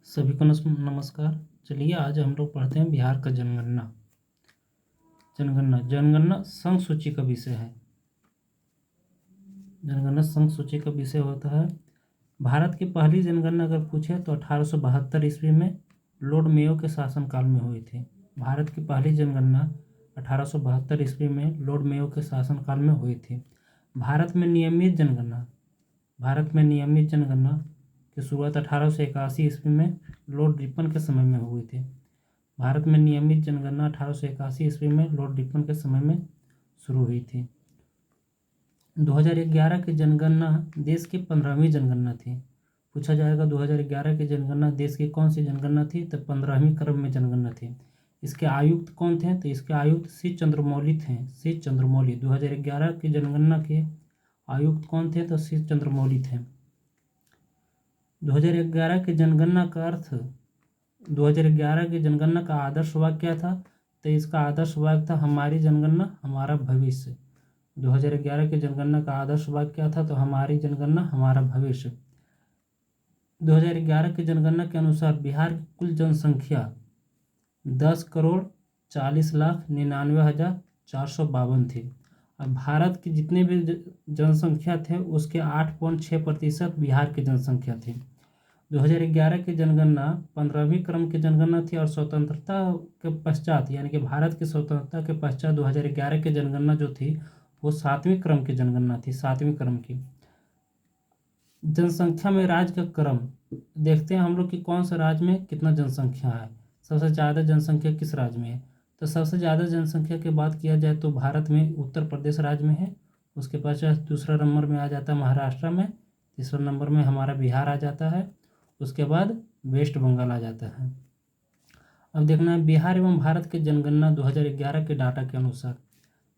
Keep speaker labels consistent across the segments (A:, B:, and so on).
A: सभी को नमस्कार। चलिए आज हम लोग पढ़ते हैं बिहार का जनगणना। जनगणना संघ सूची का विषय है। जनगणना संघ सूची का विषय होता है। भारत की पहली जनगणना अगर पूछे तो 1872 ईस्वी में लॉर्ड मेयो के शासनकाल में हुई थी। भारत की पहली जनगणना 1872 ईस्वी में लॉर्ड मेयो के शासनकाल में हुई थी। भारत में नियमित जनगणना की शुरुआत 1881 ईस्वी में लॉर्ड रिपन के समय में हुई थी। भारत में नियमित जनगणना 1881 ईस्वी में लॉर्ड रिपन के समय में शुरू हुई थी। 2011 की जनगणना देश की 15वीं जनगणना थी। पूछा जाएगा 2011 की जनगणना देश की कौन सी जनगणना थी, तो 15वीं क्रम में जनगणना थी। इसके आयुक्त कौन थे, तो इसके आयुक्त सी चंद्रमौली थे। सी चंद्रमौली 2011 की जनगणना के आयुक्त कौन थे, तो सी चंद्रमौली थे। 2011 की जनगणना का अर्थ 2011 की जनगणना का आदर्श वाक्य क्या था, तो इसका आदर्श वाक्य था हमारी जनगणना हमारा भविष्य। 2011 की जनगणना का आदर्श वाक्य क्या था, तो हमारी जनगणना हमारा भविष्य। 2011 की जनगणना के अनुसार बिहार की कुल जनसंख्या 10,40,99,452 थी। और भारत की जितने भी जनसंख्या थे उसके 8.6% बिहार की जनसंख्या थी। 2011 की जनगणना 15वीं क्रम की जनगणना थी और स्वतंत्रता के पश्चात यानी कि भारत की स्वतंत्रता के पश्चात 2011 की जनगणना जो थी वो 7वीं क्रम की जनगणना थी। 7वीं क्रम की जनसंख्या में राज्य का क्रम देखते हैं हम लोग कि कौन सा राज्य में कितना जनसंख्या है, सबसे ज़्यादा जनसंख्या किस राज्य में है। तो सबसे ज़्यादा जनसंख्या की बात किया जाए तो भारत में उत्तर प्रदेश राज्य में है। उसके पश्चात दूसरा नंबर में आ जाता है महाराष्ट्र में। तीसरा नंबर में हमारा बिहार आ जाता है। उसके बाद वेस्ट बंगाल आ जाता है। अब देखना है बिहार एवं भारत की जनगणना 2011 के डाटा के अनुसार।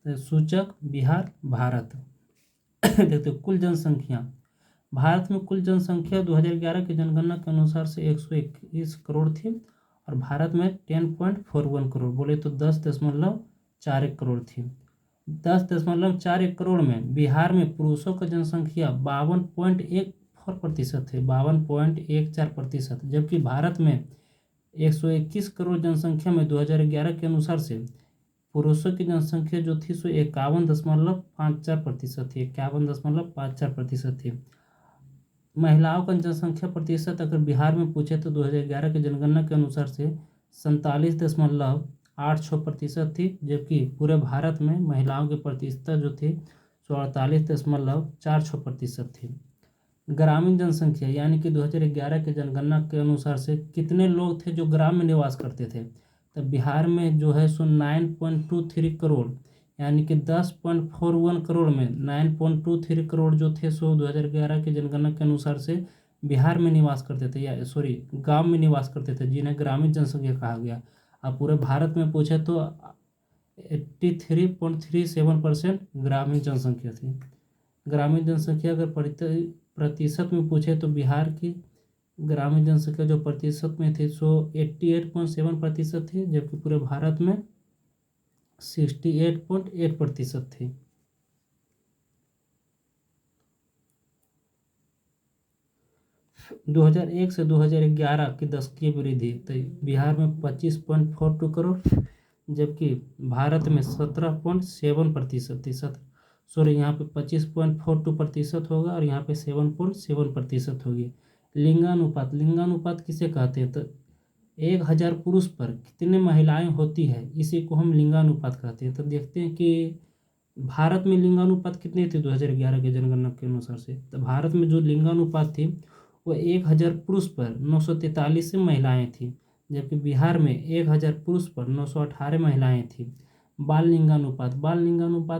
A: तो सूचक बिहार भारत देखते कुल जनसंख्या भारत में कुल जनसंख्या 2011 की जनगणना के अनुसार से 121 करोड़ थी और भारत में 10.41 करोड़ बोले तो 10.41 करोड़ थी। 10.41 करोड़ में बिहार में पुरुषों का जनसंख्या 52.14% थे, 52.14%। जबकि भारत में 121 करोड़ जनसंख्या में 2011 के अनुसार से पुरुषों की जनसंख्या जो थी सो 51.54% थी। 51.54% थी। महिलाओं का जनसंख्या प्रतिशत अगर बिहार में पूछे तो 2011 की जनगणना के अनुसार से 47.86% थी। जबकि पूरे भारत में महिलाओं की प्रतिशत जो थी सो 48.46% थी। ग्रामीण जनसंख्या यानी कि 2011 की जनगणना के अनुसार से कितने लोग थे जो ग्राम में निवास करते थे, तो बिहार में जो है सो 9.23 करोड़ यानी कि 10.41 करोड़ में 9.23 करोड़ जो थे सो 2011 की जनगणना के अनुसार से बिहार में निवास करते थे, या गांव में निवास करते थे, जिन्हें ग्रामीण जनसंख्या कहा गया। अब पूरे भारत में पूछे तो 83.37% ग्रामीण जनसंख्या थी। ग्रामीण जनसंख्या अगर प्रतिशत में पूछे तो बिहार की ग्रामीण जनसंख्या जो प्रतिशत में थी सो 88.7% थी। जबकि पूरे भारत में 68.8% थी। दो 2001 से 2011 की दशकीय वृद्धि तो बिहार में 25.42 करोड़ जबकि भारत में 17.7% थी। यहाँ पे 25.42% होगा और यहाँ पे 7.7% होगी। लिंगानुपात किसे कहते हैं, तो 1000 पुरुष पर कितने महिलाएं होती है इसी को हम लिंगानुपात कहते हैं। तो देखते हैं कि भारत में लिंगानुपात कितने थे 2011 के जनगणना के अनुसार से। तो भारत में जो लिंगानुपात थी वो 1000 पुरुष पर 943 महिलाएं थी। जबकि बिहार में 1000 पुरुष पर 918 महिलाएं थी। बाल लिंगानुपात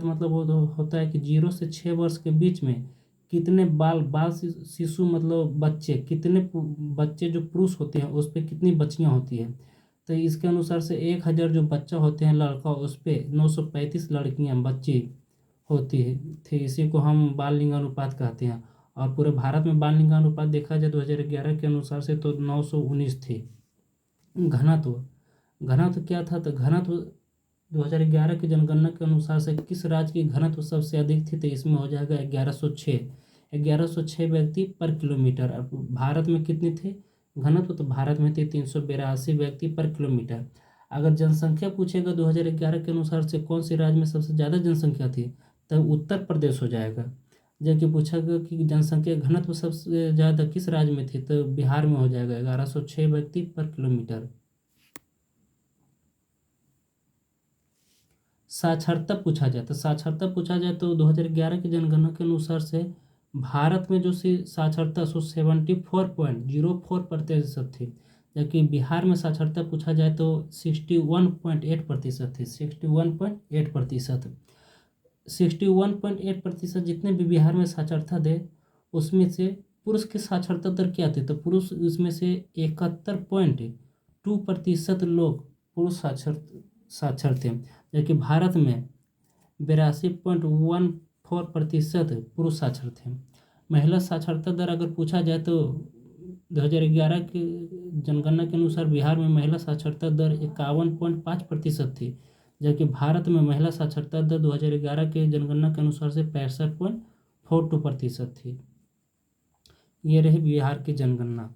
A: मतलब वो होता है कि 0 से 6 वर्ष के बीच में कितने बाल शिशु मतलब कितने बच्चे जो पुरुष होते हैं उस पर कितनी बच्चियां होती है। तो इसके अनुसार से 1000 जो बच्चा होते हैं लड़का उस पर 935 लड़कियां बच्ची होती थे। इसी को हम बाल लिंगानुपात कहते हैं। और पूरे भारत में बाल लिंगानुपात देखा जाए 2011 के अनुसार से तो 919 थी। घनत्व क्या था, तो घनत्व 2011 की जनगणना के अनुसार से किस राज्य की घनत्व सबसे अधिक थी, तो इसमें हो जाएगा 1106 व्यक्ति पर किलोमीटर। अब भारत में कितने थे घनत्व तो भारत में थी 382 व्यक्ति पर किलोमीटर। अगर जनसंख्या पूछेगा 2011 के अनुसार से कौन से राज्य में सबसे ज़्यादा जनसंख्या थी, तब उत्तर प्रदेश हो जाएगा। जबकि पूछा गया कि जनसंख्या घनत्व सबसे ज़्यादा किस राज्य में थी, तो बिहार में हो जाएगा 1106 व्यक्ति पर किलोमीटर। साक्षरता पूछा जाए तो 2011 की जनगणना के अनुसार से भारत में जो साक्षरता 74.04% थी, जबकि बिहार में साक्षरता पूछा जाए तो 61.8% थी। 61.8% जितने भी बिहार में साक्षरता थे उसमें से पुरुष की साक्षरता दर क्या थी, तो पुरुष इसमें से 71.2% लोग पुरुष साक्षर थे, जबकि भारत में 82.14% पुरुष साक्षर थे। महिला साक्षरता दर अगर पूछा जाए तो 2011 की जनगणना के अनुसार बिहार में महिला साक्षरता दर 51.5% थी, जबकि भारत में महिला साक्षरता दर 2011 के जनगणना के अनुसार से 65.42% थी। ये रही बिहार की जनगणना।